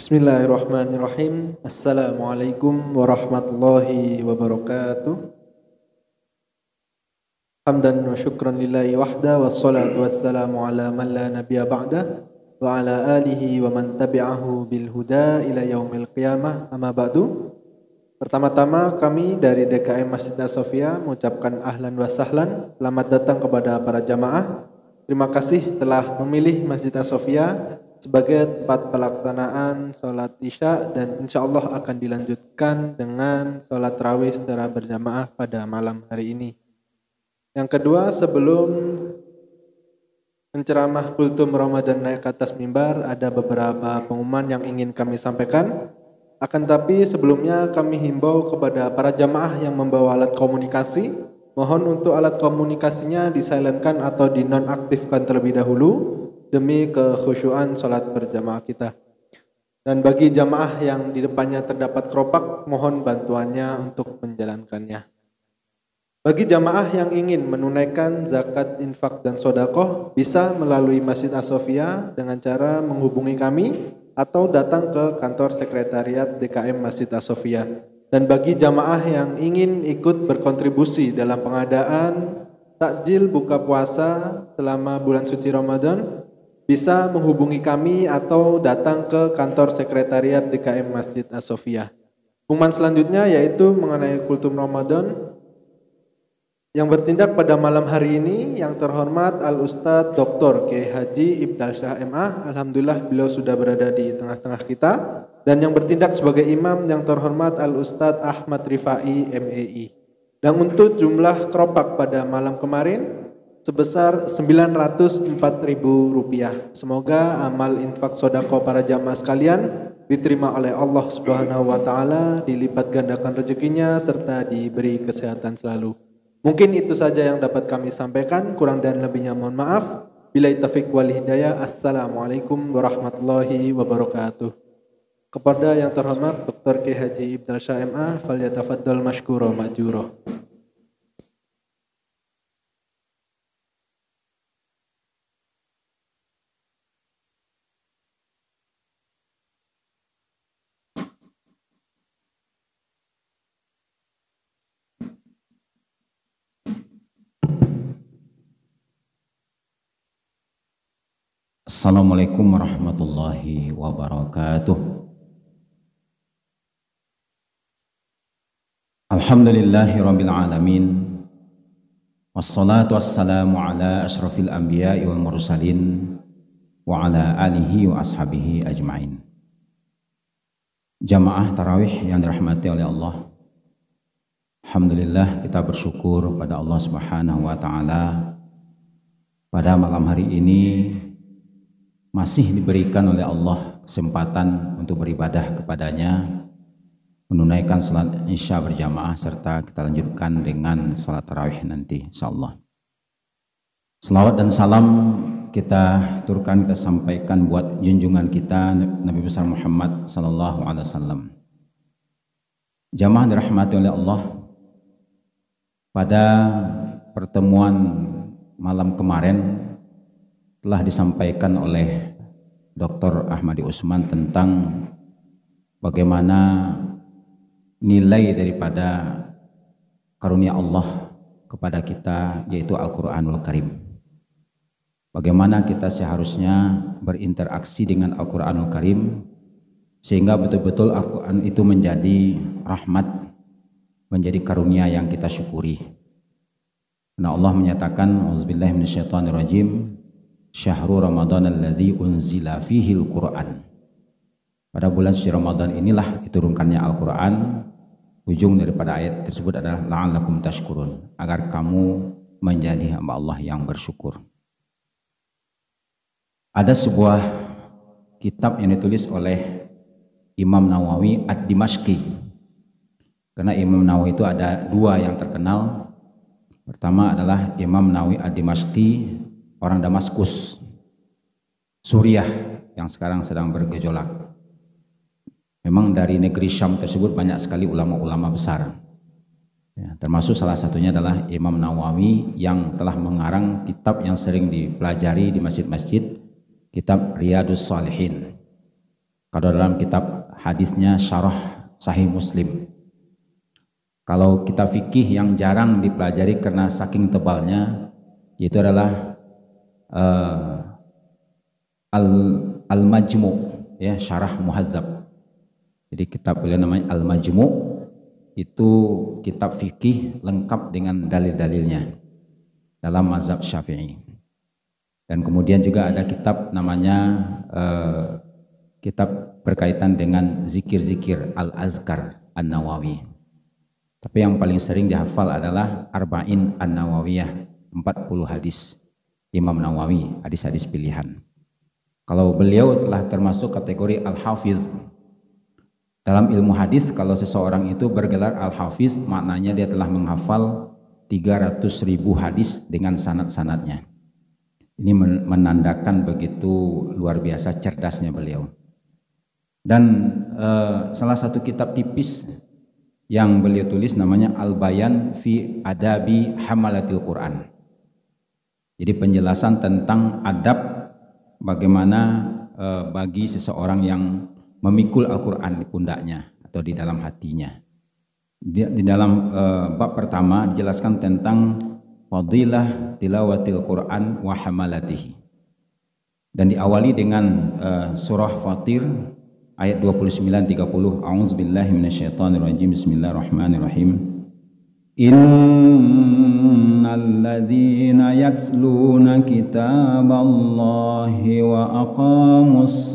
Bismillahirrahmanirrahim. Assalamualaikum warahmatullahi wabarakatuh. Hamdan wa syukran lillahi wahda wassalatu wassalamu ala man la nabiyya ba'da wa ala alihi wa man tabi'ahu bil huda ila yaumil qiyamah, amma ba'du. Pertama-tama kami dari DKM Masjid As-Sofia mengucapkan ahlan wa sahlan, selamat datang kepada para jamaah. Terima kasih telah memilih Masjid As-Sofia sebagai tempat pelaksanaan sholat isya dan insya Allah akan dilanjutkan dengan sholat tarawih secara berjamaah pada malam hari ini. Yang kedua, sebelum penceramah kultum Ramadan naik ke atas mimbar, ada beberapa pengumuman yang ingin kami sampaikan. Akan tapi sebelumnya kami himbau kepada para jamaah yang membawa alat komunikasi, mohon untuk alat komunikasinya disilentkan atau dinonaktifkan terlebih dahulu demi kekhusyuan sholat berjamaah kita. Dan bagi jamaah yang di depannya terdapat keropak, mohon bantuannya untuk menjalankannya. Bagi jamaah yang ingin menunaikan zakat, infak, dan sodakoh, bisa melalui Masjid As-Sofia dengan cara menghubungi kami atau datang ke kantor sekretariat DKM Masjid As-Sofia. Dan bagi jamaah yang ingin ikut berkontribusi dalam pengadaan takjil buka puasa selama bulan suci Ramadan, bisa menghubungi kami atau datang ke kantor sekretariat DKM Masjid As-Sofia. Pengumuman selanjutnya yaitu mengenai kultum Ramadan yang bertindak pada malam hari ini, yang terhormat Al-Ustadz Dr. Kiai Haji Ibdal Syah MA. Alhamdulillah beliau sudah berada di tengah-tengah kita. Dan yang bertindak sebagai imam yang terhormat Al-Ustadz Ahmad Rifai MEI. Dan untuk jumlah keropak pada malam kemarin sebesar Rp904.000. Semoga amal infak sodako para jamaah sekalian diterima oleh Allah Subhanahu wa taala, dilipat gandakan rezekinya serta diberi kesehatan selalu. Mungkin itu saja yang dapat kami sampaikan, kurang dan lebihnya mohon maaf. Billahi taufiq wal hidayah. Assalamualaikum warahmatullahi wabarakatuh. Kepada yang terhormat Dr. Kiai Haji Ibdal Syah MA, falyatafaddal mashkura ma'jura. Assalamualaikum warahmatullahi wabarakatuh. Alhamdulillahirabbil alamin. Wassalatu wassalamu ala asyrafil anbiya'i wal mursalin wa ala alihi wa ashabihi ajmain. Jamaah tarawih yang dirahmati oleh Allah. Alhamdulillah kita bersyukur pada Allah Subhanahu wa taala pada malam hari ini masih diberikan oleh Allah kesempatan untuk beribadah kepadanya, menunaikan salat isya berjamaah serta kita lanjutkan dengan salat tarawih nanti insyaallah. Selawat dan salam kita turkan, kita sampaikan buat junjungan kita Nabi besar Muhammad sallallahu alaihi wasallam. Jamaah dirahmati oleh Allah, pada pertemuan malam kemarin telah disampaikan oleh Dr. Ahmadi Usman tentang bagaimana nilai daripada karunia Allah kepada kita, yaitu Al-Quranul Karim. Bagaimana kita seharusnya berinteraksi dengan Al-Quranul Karim sehingga betul-betul Al-Quran itu menjadi rahmat, menjadi karunia yang kita syukuri. Karena Allah menyatakan, auzubillahi minasyaitonirrajim, Syahrul Ramadan alladzi unzila fihi al-Qur'an. Pada bulan suci Ramadan inilah diturunkannya Al-Quran. Ujung daripada ayat tersebut adalah la'allakum tashkurun, agar kamu menjadi hamba Allah yang bersyukur. Ada sebuah kitab yang ditulis oleh Imam Nawawi Ad-Dimashqi. Karena Imam Nawawi itu ada dua yang terkenal. Pertama adalah Imam Nawawi Ad-Dimashqi, orang Damaskus, Suriah yang sekarang sedang bergejolak. Memang dari negeri Syam tersebut banyak sekali ulama-ulama besar. Ya, termasuk salah satunya adalah Imam Nawawi yang telah mengarang kitab yang sering dipelajari di masjid-masjid, kitab Riyadhus Shalihin. Kalau dalam kitab hadisnya Syarah Sahih Muslim. Kalau kitab fikih yang jarang dipelajari karena saking tebalnya, yaitu adalah Al-Majmu', ya, Syarah Muhazzab. Jadi kitab beliau namanya Al-Majmu', itu kitab fikih lengkap dengan dalil-dalilnya dalam mazhab Syafi'i. Dan kemudian juga ada kitab namanya kitab berkaitan dengan zikir-zikir Al-Azkar An-Nawawi. Tapi yang paling sering dihafal adalah Arba'in An-Nawawiyah, 40 hadis Imam Nawawi, hadis-hadis pilihan. Kalau beliau telah termasuk kategori Al-Hafiz. Dalam ilmu hadis, kalau seseorang itu bergelar Al-Hafiz, maknanya dia telah menghafal 300.000 hadis dengan sanad-sanadnya. Ini menandakan begitu luar biasa cerdasnya beliau. Dan salah satu kitab tipis yang beliau tulis namanya Al-Bayan fi Adabi Hamalatil Quran. Jadi penjelasan tentang adab bagaimana bagi seseorang yang memikul Al-Quran di pundaknya atau di dalam hatinya. Di dalam bab pertama dijelaskan tentang fadilah tilawatil Quran wa hamalatihi. Dan diawali dengan surah Fatir ayat 29-30. A'udzubillahi minasyaitonirrajim. Bismillahirrahmanirrahim. Innal ladzina yatluna kitaballahi wa aqamus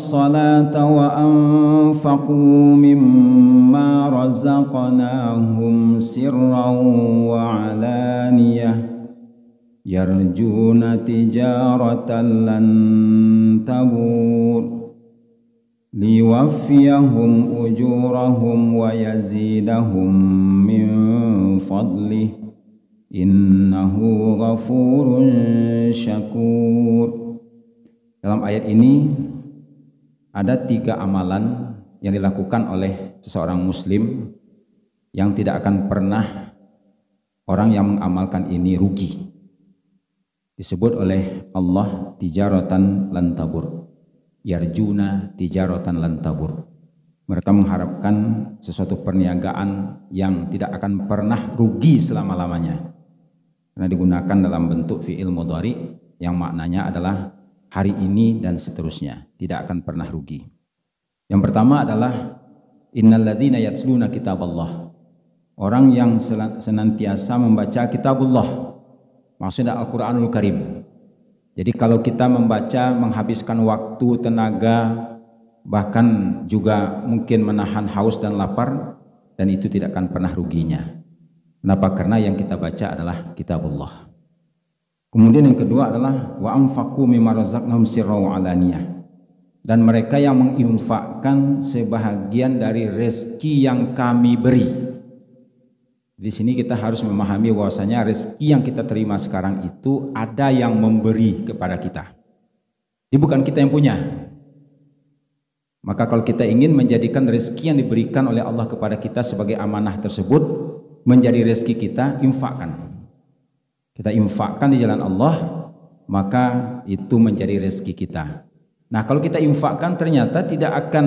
salata wa anfaqu mimma razaqnahum sirran wa alaniyah yarjuna tijaratan lan tabur liwaffiyahum ujurahum wa yazidahum min fadlih innahu ghafurun syakur. Dalam ayat ini ada 3 amalan yang dilakukan oleh seseorang muslim yang tidak akan pernah orang yang mengamalkan ini rugi. Disebut oleh Allah tijaratan lan tabur. Yarjuna tijaratan lan tabur. Mereka mengharapkan sesuatu perniagaan yang tidak akan pernah rugi selama-lamanya. Karena digunakan dalam bentuk fi'il mudhari yang maknanya adalah hari ini dan seterusnya, tidak akan pernah rugi. Yang pertama adalah innal ladzina yatluna kitaballah. Orang yang senantiasa membaca kitabullah. Maksudnya Al-Qur'anul Karim. Jadi kalau kita membaca, menghabiskan waktu, tenaga, bahkan juga mungkin menahan haus dan lapar, dan itu tidak akan pernah ruginya. Kenapa? Karena yang kita baca adalah kitabullah. Kemudian yang kedua adalah wa anfaqu mimma razaqnahum sirran wa alaniyah. Dan mereka yang menginfakkan sebahagian dari rezeki yang kami beri. Di sini kita harus memahami bahwasanya rezeki yang kita terima sekarang itu ada yang memberi kepada kita. Ini bukan kita yang punya. Maka kalau kita ingin menjadikan rezeki yang diberikan oleh Allah kepada kita sebagai amanah tersebut menjadi rezeki kita, infakkan. Kita infakkan di jalan Allah, maka itu menjadi rezeki kita. Nah, kalau kita infakkan ternyata tidak akan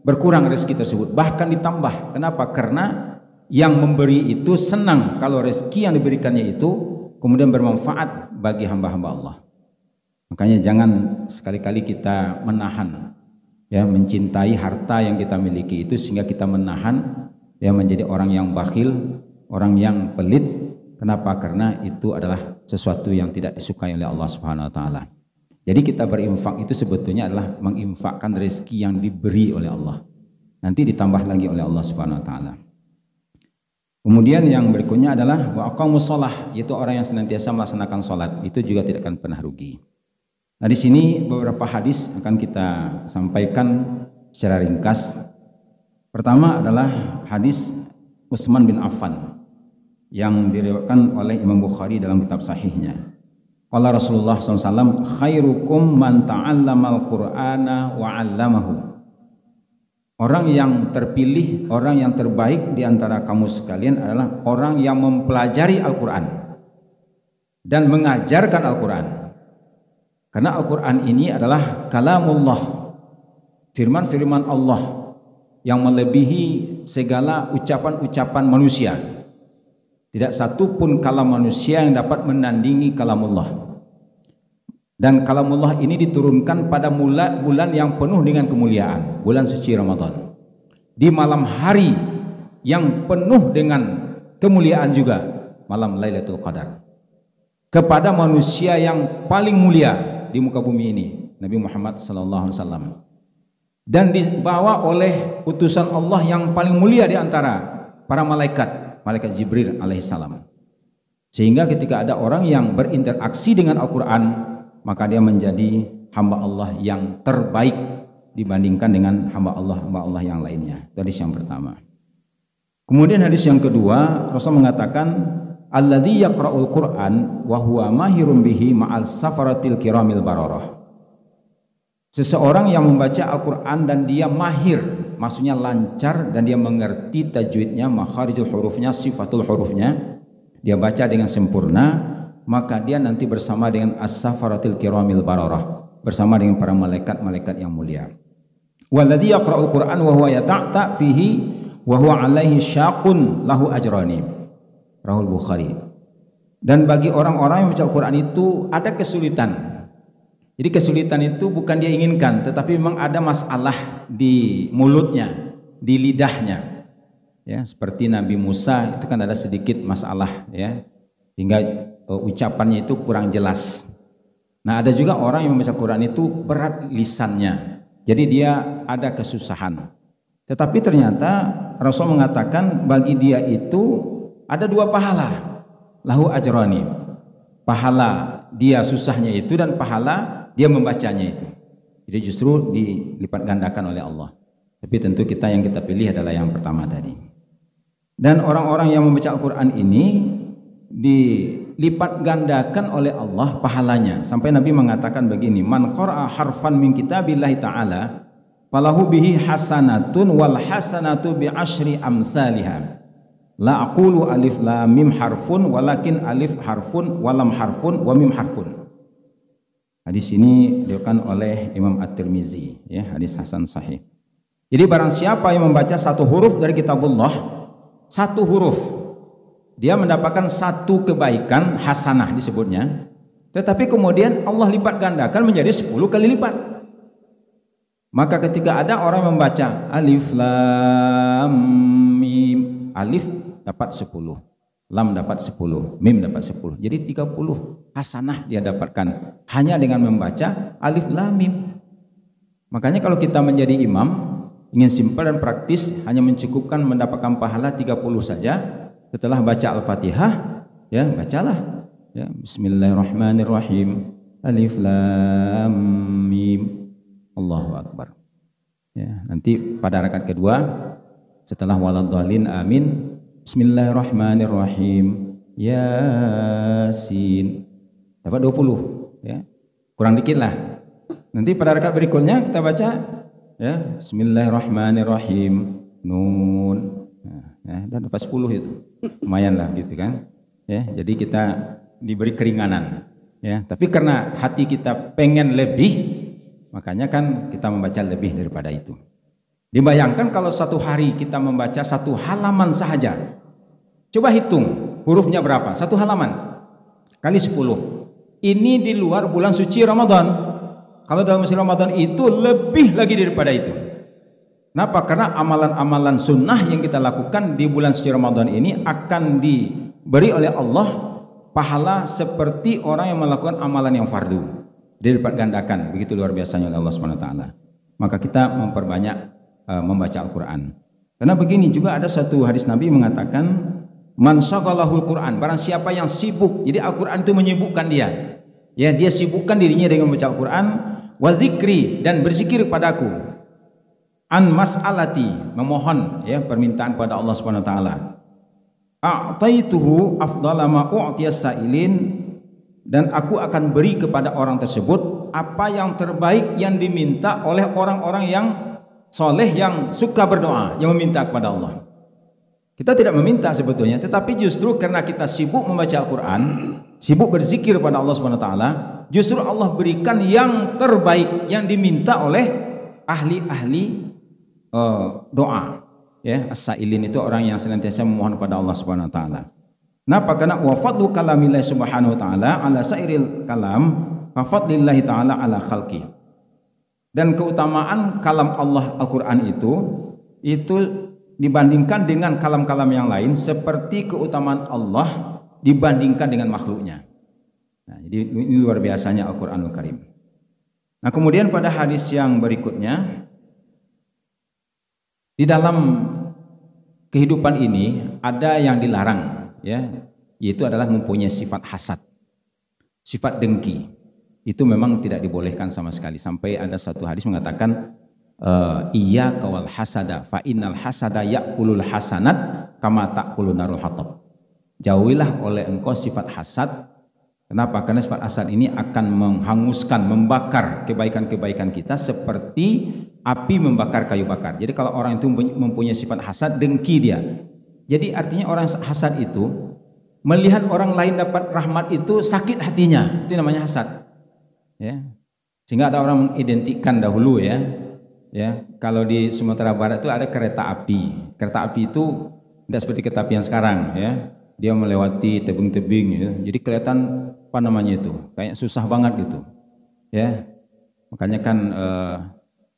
berkurang rezeki tersebut, bahkan ditambah. Kenapa? Karena yang memberi itu senang kalau rezeki yang diberikannya itu kemudian bermanfaat bagi hamba-hamba Allah. Makanya jangan sekali-kali kita menahan, ya, mencintai harta yang kita miliki itu sehingga kita menahan, ya, menjadi orang yang bakhil, orang yang pelit. Kenapa? Karena itu adalah sesuatu yang tidak disukai oleh Allah Subhanahu wa taala. Jadi kita berinfak itu sebetulnya adalah menginfakkan rezeki yang diberi oleh Allah. Nanti ditambah lagi oleh Allah Subhanahu wa taala. Kemudian yang berikutnya adalah wa aqamus shalah, yaitu orang yang senantiasa melaksanakan salat, itu juga tidak akan pernah rugi. Nah, di sini beberapa hadis akan kita sampaikan secara ringkas. Pertama adalah hadis Utsman bin Affan yang diriwayatkan oleh Imam Bukhari dalam kitab sahihnya. Qala Rasulullah SAW, khairukum man ta'allamal Qur'ana wa 'allamahu. Orang yang terpilih, orang yang terbaik di antara kamu sekalian adalah orang yang mempelajari Al-Quran dan mengajarkan Al-Quran. Karena Al-Quran ini adalah kalamullah, firman-firman Allah yang melebihi segala ucapan-ucapan manusia. Tidak satu pun kalam manusia yang dapat menandingi kalamullah. Dan kalamullah ini diturunkan pada bulan yang penuh dengan kemuliaan, bulan suci Ramadan. Di malam hari yang penuh dengan kemuliaan juga, malam Lailatul Qadar. Kepada manusia yang paling mulia di muka bumi ini, Nabi Muhammad SAW. Dan dibawa oleh utusan Allah yang paling mulia di antara para malaikat, malaikat Jibril alaihissalam. Sehingga ketika ada orang yang berinteraksi dengan Al-Quran, maka dia menjadi hamba Allah yang terbaik dibandingkan dengan hamba Allah yang lainnya. Itu hadis yang pertama. Kemudian hadis yang kedua, Rasul mengatakan, alladzi yaqra'ul Qur'an wa huwa mahirun bihi ma'al safaratil kiramil bararah. Seseorang yang membaca Al-Quran dan dia mahir, maksudnya lancar, dan dia mengerti tajwidnya, makharijul hurufnya, sifatul hurufnya, dia baca dengan sempurna, maka dia nanti bersama dengan as-safaratil kiramil bararah, bersama dengan para malaikat-malaikat yang mulia. Walladzi yaqra'ul Qur'an wa huwa yata'ta fihi wa huwa 'alaihi syaqun lahu ajrani. Rahul Bukhari. Dan bagi orang-orang yang membaca Al-Quran itu ada kesulitan. Jadi kesulitan itu bukan dia inginkan, tetapi memang ada masalah di mulutnya, di lidahnya. Ya, seperti Nabi Musa itu kan ada sedikit masalah, ya, sehingga ucapannya itu kurang jelas. Nah, ada juga orang yang membaca Quran itu berat lisannya, jadi dia ada kesusahan. Tetapi ternyata Rasul mengatakan bagi dia itu ada dua pahala, lahu ajrani, pahala dia susahnya itu dan pahala dia membacanya itu. Jadi justru dilipat gandakan oleh Allah. Tapi tentu yang kita pilih adalah yang pertama tadi. Dan orang-orang yang membaca Al-Quran ini dilipat gandakan oleh Allah pahalanya, sampai Nabi mengatakan begini, man qara'a harfan min kitabillahi ta'ala falahu bihi hasanatun wal hasanatu bi asyri amsalihha la aqulu alif lam mim harfun walakin alif harfun walam harfun wa mim harfun. Hadis ini diriwayatkan oleh Imam At-Tirmizi, ya, hadis hasan sahih. Jadi barang siapa yang membaca satu huruf dari kitabullah, satu huruf, dia mendapatkan satu kebaikan, hasanah disebutnya, tetapi kemudian Allah lipat gandakan menjadi 10 kali lipat. Maka ketika ada orang membaca alif lam mim, alif dapat 10, lam dapat 10, mim dapat 10, jadi 30 hasanah dia dapatkan hanya dengan membaca alif lam mim. Makanya kalau kita menjadi imam, ingin simpel dan praktis, hanya mencukupkan mendapatkan pahala 30 saja. Setelah baca Al-Fatihah, ya, bacalah, ya, Bismillahirrahmanirrahim, alif lam mim, Allahu akbar. Ya, nanti pada rakaat kedua setelah waladhdallin amin, Bismillahirrahmanirrahim, Yasin, dapat 20, ya. Kurang dikit lah. Nanti pada rakaat berikutnya kita baca, ya, Bismillahirrahmanirrahim, Nun, ya, dan dapat 10 itu. Lumayan lah gitu kan, ya. Jadi kita diberi keringanan, ya, tapi karena hati kita pengen lebih, makanya kan kita membaca lebih daripada itu. Dibayangkan kalau satu hari kita membaca satu halaman saja, coba hitung hurufnya berapa, satu halaman kali 10. Ini di luar bulan suci Ramadan. Kalau dalam musim Ramadan itu lebih lagi daripada itu. Kenapa? Karena amalan-amalan sunnah yang kita lakukan di bulan suci Ramadan ini akan diberi oleh Allah pahala seperti orang yang melakukan amalan yang fardu, dilipat gandakan, begitu luar biasanya oleh Allah SWT. Maka kita memperbanyak membaca Al-Quran. Karena begini juga ada satu hadis Nabi mengatakan, Man syaghalahul Quran, barang siapa yang sibuk, jadi Al-Quran itu menyibukkan dia. Ya, dia sibukkan dirinya dengan membaca Al-Quran, wa zikri, dan berzikir padaku. An mas'alati, memohon ya permintaan pada Allah Subhanahu wa taala. A'taituhu afdhala ma u'tiyas sa'ilin, dan aku akan beri kepada orang tersebut apa yang terbaik yang diminta oleh orang-orang yang soleh, yang suka berdoa, yang meminta kepada Allah. Kita tidak meminta sebetulnya, tetapi justru karena kita sibuk membaca Al-Quran, sibuk berzikir pada Allah Subhanahu wa taala, justru Allah berikan yang terbaik yang diminta oleh ahli-ahli doa. Ya, as-sa'ilin itu orang yang senantiasa memohon pada Allah Subhanahu wa taala. Kenapa? Karena wa fadlu kalamillah subhanahu wa ta'ala ala sairil kalam fa fadlillahi ta'ala ala khalqi. Dan keutamaan kalam Allah Al-Quran itu dibandingkan dengan kalam-kalam yang lain seperti keutamaan Allah dibandingkan dengan makhluknya. Nah, jadi ini luar biasanya Al-Quranul Karim. Nah, kemudian pada hadis yang berikutnya, di dalam kehidupan ini ada yang dilarang, ya, yaitu adalah mempunyai sifat hasad, sifat dengki. Itu memang tidak dibolehkan sama sekali. Sampai ada satu hadis mengatakan, iya kawal hasada fa innal hasada yakulul hasanat kama takulun narul hatab. Jauhilah oleh engkau sifat hasad. Kenapa? Karena sifat hasad ini akan menghanguskan, membakar kebaikan-kebaikan kita seperti api membakar kayu bakar. Jadi kalau orang itu mempunyai sifat hasad, dengki dia. Jadi artinya orang hasad itu melihat orang lain dapat rahmat itu sakit hatinya. Itu namanya hasad. Ya. Sehingga ada orang mengidentikan dahulu ya. Ya, kalau di Sumatera Barat itu ada kereta api. Kereta api itu tidak seperti kereta api yang sekarang ya. Dia melewati tebing-tebing ya. Jadi kelihatan apa namanya itu? Kayak susah banget gitu. Ya. Makanya kan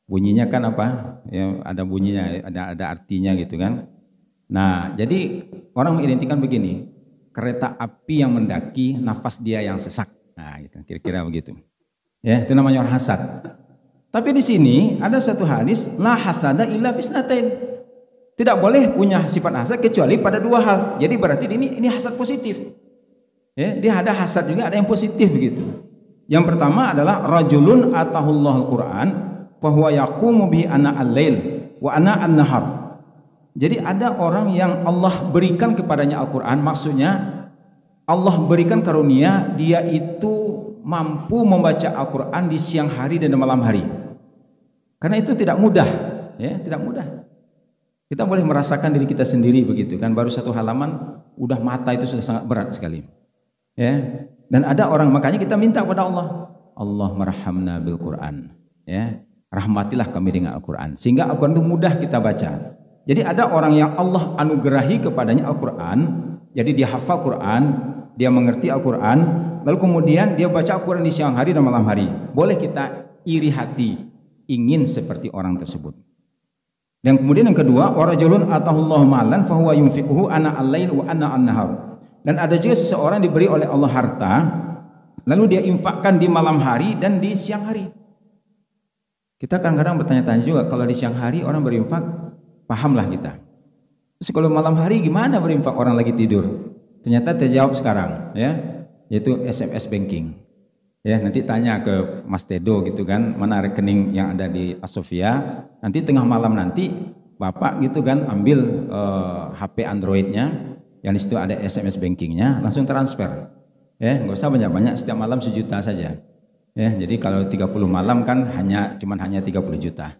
bunyinya kan apa? Ya, ada bunyinya, ada artinya gitu kan. Nah, jadi orang mengidentikan begini. Kereta api yang mendaki, nafas dia yang sesak. Nah, gitu, kira-kira begitu. Ya, itu namanya orang hasad. Tapi di sini ada satu hadis, la hasada illa fisnatain. Tidak boleh punya sifat hasad kecuali pada dua hal. Jadi berarti ini hasad positif. Ya, dia ada hasad juga, ada yang positif begitu. Yang pertama adalah rajulun atahullahul Quran fa huwa yaqumu bi ana al-lail wa ana an-nahar. Jadi ada orang yang Allah berikan kepadanya Al-Quran, maksudnya Allah berikan karunia dia itu mampu membaca Al-Quran di siang hari dan di malam hari. Karena itu tidak mudah, ya, tidak mudah. Kita boleh merasakan diri kita sendiri begitu kan, baru satu halaman udah mata itu sudah sangat berat sekali. Ya. Dan ada orang, makanya kita minta kepada Allah, Allah marhamna bil Quran, ya. Rahmatilah kami dengan Al-Quran sehingga Al-Quran itu mudah kita baca. Jadi ada orang yang Allah anugerahi kepadanya Al-Quran, jadi dia hafal Quran, dia mengerti Al-Quran, lalu kemudian dia baca Al-Quran di siang hari dan malam hari. Boleh kita iri hati, ingin seperti orang tersebut. Dan kemudian yang kedua, warajulun atahullahu malan fahuwa yunfiquhu ana al-lail wa ana an-nahar. Dan ada juga seseorang diberi oleh Allah harta, lalu dia infakkan di malam hari dan di siang hari. Kita kadang-kadang bertanya-tanya juga, kalau di siang hari orang berinfak, pahamlah kita. Terus kalau malam hari gimana berinfak orang lagi tidur? Ternyata terjawab sekarang, ya, yaitu SMS banking. Ya, nanti tanya ke Mas Tedo gitu kan, mana rekening yang ada di Asofia. Nanti tengah malam nanti Bapak gitu kan ambil HP Androidnya, yang di situ ada SMS bankingnya, langsung transfer. Ya, nggak usah banyak-banyak, setiap malam 1 juta saja. Ya, jadi kalau 30 malam kan cuman hanya 30 juta.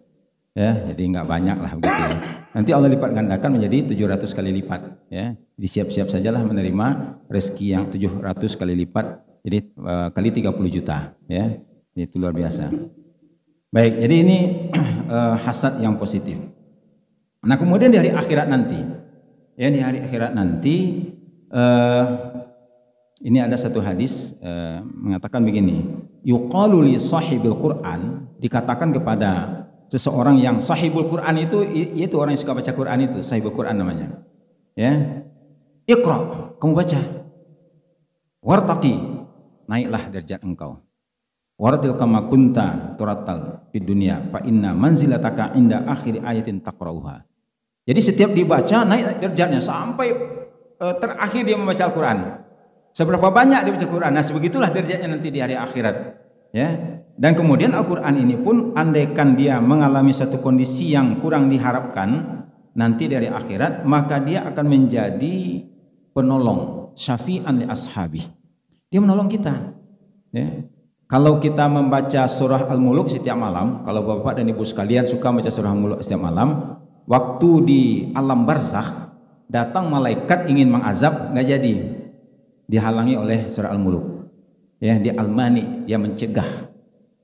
Ya, jadi nggak banyak lah begitu ya. Nanti Allah lipat gandakan menjadi 700 kali lipat. Ya, disiap-siap sajalah menerima rezeki yang 700 kali lipat, jadi kali 30 juta. Ya, itu luar biasa. Baik, jadi ini hasad yang positif. Nah kemudian di hari akhirat nanti, ya di hari akhirat nanti ini ada satu hadis mengatakan begini, yuqalu li sahibil Quran, dikatakan kepada seseorang yang sahibul Quran itu orang yang suka baca Quran itu sahibul Quran namanya. Ya, Iqra, kamu baca. Wartaqi, naiklah derajat engkau. Waratil kama kunta turatal fid dunya fa inna manzilataka inda akhir ayatin taqra'uha. Jadi setiap dibaca naik derajatnya sampai terakhir dia membaca Al-Quran. Seberapa banyak dia baca Al-Quran. Nah, sebegitulah derajatnya nanti di hari akhirat. Ya. Dan kemudian Al-Quran ini pun andaikan dia mengalami satu kondisi yang kurang diharapkan nanti dari akhirat, maka dia akan menjadi penolong, syafi'an li ashabi. Dia menolong kita. Ya. Kalau kita membaca surah Al-Muluk setiap malam, kalau Bapak dan Ibu sekalian suka membaca surah Al-Muluk setiap malam, waktu di alam barzakh datang malaikat ingin mengazab, nggak jadi, dihalangi oleh surah Al-Muluk. Ya, dia al-mani, dia mencegah.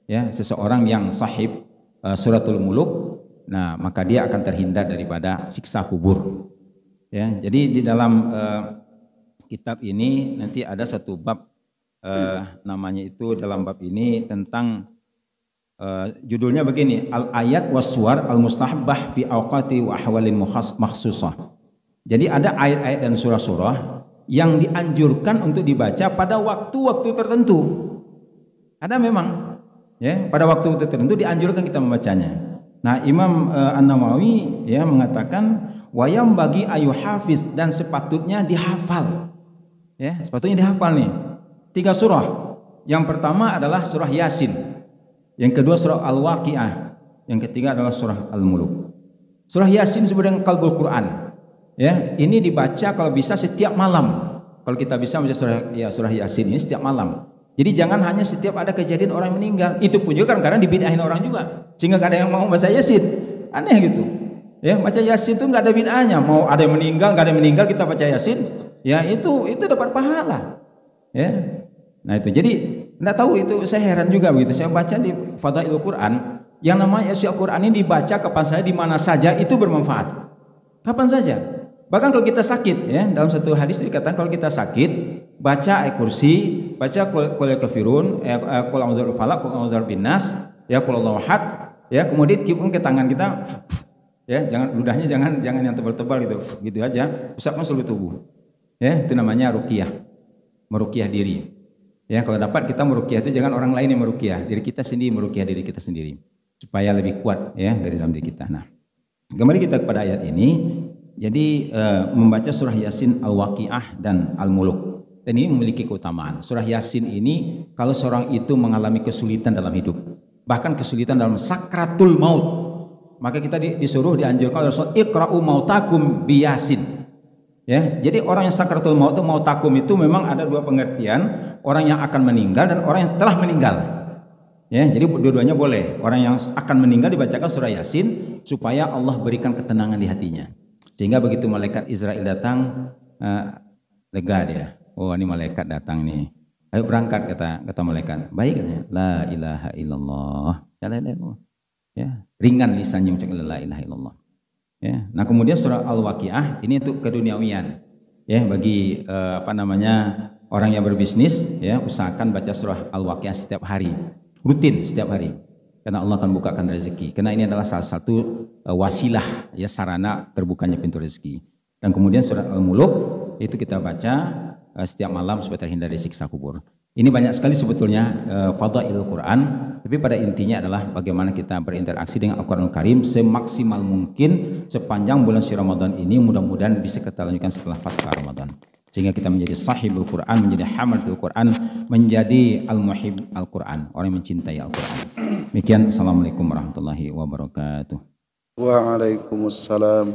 Ya, seseorang yang sahib suratul Muluk, nah maka dia akan terhindar daripada siksa kubur. Ya, jadi di dalam kitab ini nanti ada satu bab namanya itu dalam bab ini tentang judulnya begini, al-ayat was-suwar al-mustahabbah fi awqati wa ahwalin makhsusah. Jadi ada ayat-ayat dan surah-surah yang dianjurkan untuk dibaca pada waktu-waktu tertentu. Ada memang, ya, pada waktu tertentu dianjurkan kita membacanya. Nah, Imam An-Nawawi ya mengatakan wayam bagi ayu hafiz, dan sepatutnya dihafal. Ya, sepatutnya dihafal nih. 3 surah. Yang pertama adalah surah Yasin. Yang kedua surah Al-Waqi'ah. Yang ketiga adalah surah Al-Muluk. Surah Yasin disebut dengan qalbul Quran. Ya, ini dibaca kalau bisa setiap malam. Kalau kita bisa membaca surah Yasin ini setiap malam. Jadi jangan hanya setiap ada kejadian orang meninggal. Itu pun juga kadang-kadang dibid'ahin orang juga, sehingga gak ada yang mau baca Yasin. Aneh gitu. Ya, baca Yasin itu nggak ada bid'ahnya. Mau ada yang meninggal, nggak ada yang meninggal, kita baca Yasin, ya itu dapat pahala. Ya. Nah itu, jadi nggak tahu itu, saya heran juga begitu. Saya baca di Fadailul Quran, yang namanya isi Al-Quran ini dibaca kapan saja, di mana saja, itu bermanfaat. Kapan saja. Bahkan kalau kita sakit, ya, dalam satu hadis dikatakan kalau kita sakit, baca ayat kursi, baca qul kafirun, qul a'udzu falaq, qul a'udzu binnas, ya qul Allahu ahad, ya, kemudian tiupkan ke tangan kita, ya, jangan ludahnya jangan yang tebal-tebal gitu aja, usapkan seluruh tubuh. Ya, itu namanya ruqyah. Meruqyah diri. Ya, kalau dapat kita meruqyah itu jangan orang lain yang meruqyah, diri kita sendiri meruqyah diri kita sendiri supaya lebih kuat, ya, dari dalam diri kita. Nah, kembali kita kepada ayat ini. Jadi membaca surah Yasin, Al-Waqi'ah dan Al-Muluk, dan ini memiliki keutamaan. Surah Yasin ini kalau seorang itu mengalami kesulitan dalam hidup, bahkan kesulitan dalam sakratul maut, maka kita disuruh, dianjurkan oleh Rasul, iqra'u mautakum bi Yasin. Ya, jadi orang yang sakratul maut itu, mautakum itu memang ada 2 pengertian, orang yang akan meninggal dan orang yang telah meninggal. Ya, jadi dua-duanya boleh. Orang yang akan meninggal dibacakan surah Yasin supaya Allah berikan ketenangan di hatinya. Sehingga begitu malaikat Israel datang, lega dia. Oh, ini malaikat datang nih. Ayo berangkat, kata malaikat. Baik, katanya. La ilaha illallah. Ya, ringan lisannya mengucapkan la ilaha illallah. Ya. Nah, kemudian surah Al-Waqi'ah ini untuk keduniawian. Ya, bagi orang yang berbisnis, ya, usahakan baca surah Al-Waqi'ah setiap hari. Rutin setiap hari. Karena Allah akan bukakan rezeki. Karena ini adalah salah satu wasilah, ya, sarana terbukanya pintu rezeki. Dan kemudian surat Al-Muluk itu kita baca setiap malam supaya terhindar dari siksa kubur. Ini banyak sekali sebetulnya fadailul Quran, tapi pada intinya adalah bagaimana kita berinteraksi dengan Al-Quranul Karim semaksimal mungkin sepanjang bulan suci Ramadan ini. Mudah-mudahan bisa kita lanjutkan setelah pasca Ramadan, sehingga kita menjadi sahibul Quran, menjadi hamatul Quran, menjadi al-muhib Al-Quran, orang yang mencintai Al-Quran. Demikian, assalamualaikum warahmatullahi wabarakatuh. Waalaikumsalam.